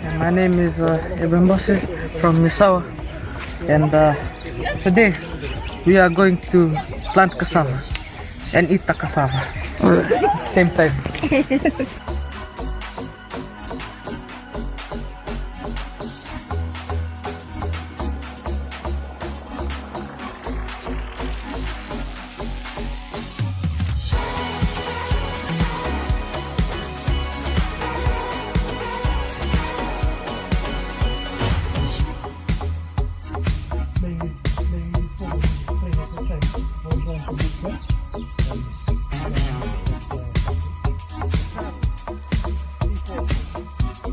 My name is Ibn Bose from Misawa, and today we are going to plant cassava and eat the cassava. Same time.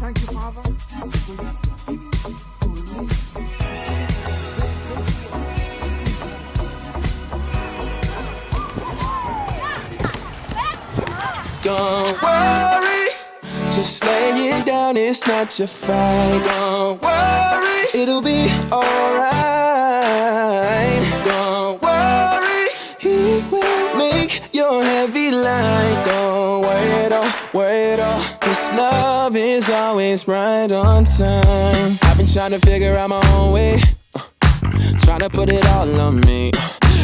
Thank you, Father. Don't worry, just lay it down, it's not your fight. Don't worry, it'll be alright. Don't worry, he will make your heavy light. Don't worry at all, worry at all. This love is always right on time. I've been trying to figure out my own way, trying to put it all on me.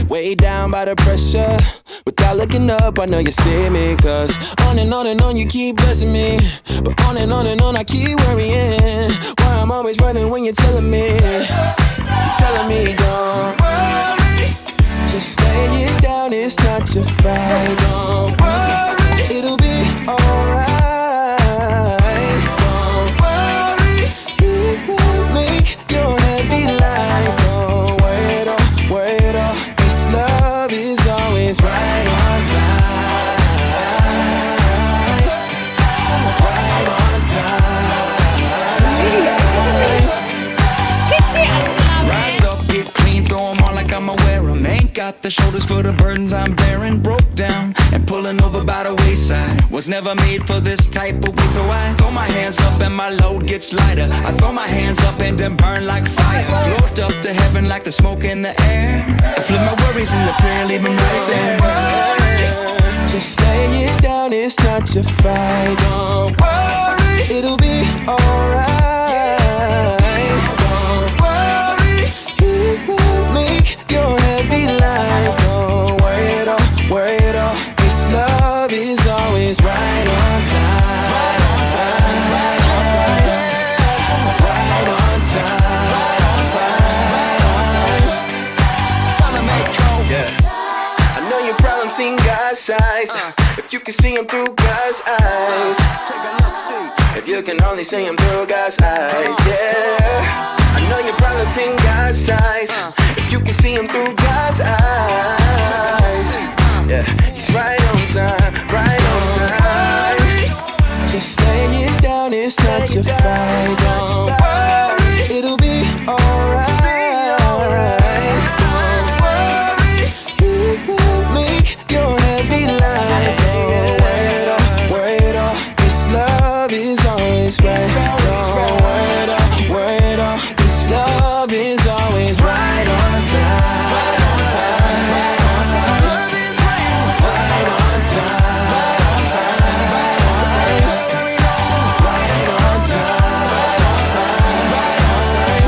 Way down by the pressure, without looking up, I know you see me. Cause on and on you keep blessing me, but on and on I keep worrying. Why I'm always running when you're telling me, don't worry, just lay it down, it's not your fight. Don't worry, it'll be alright. Don't worry, he will make your heavy light. Don't worry at all, worry at all. Love is always right on time. Right on time. Rise up, get clean, throw 'em on like I'ma wear 'em. Ain't got the shoulders for the burdens I'm bearing. Broke down and pulling over by the wayside. Was never made for this type of weight, so I throw my hands up and my load gets lighter. I throw my hands up and then burn like fire. Float up to heaven like the smoke in the air. I flip my worries in the prayer, leave 'em right there. Just lay it down, it's not your fight. Don't worry, it'll be alright. Don't worry, he will make your heavy light. Don't worry at all, worry at all. This love is always right on time. Right on time, right on time. Right on time, right on time, right on time. Time to make home. Yeah. I know your problems seem God's eyes. If you can see him through God's eyes. If you can only see him through God's eyes, yeah. I know your problems seem God's eyes. If you can see him through God's eyes, yeah, he's right on time, right on time. Just lay it down, it's not your fight. Don't worry, it'll be alright. Don't worry, he will make your heavy light. Don't worry at all, worry at all. This love is always right. Don't worry at all, worry at all. This love is always right on time. Right on time, right on time. Right on time, right on time, right on time. Right on time, right on time, right on time.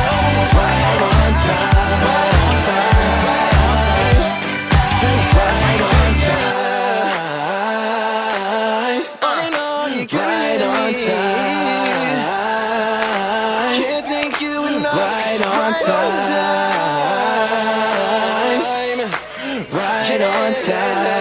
Right on time, right on time, right on time. Right on time. On and on, you right on time. Can't thank you enough. Right on time. Right on time.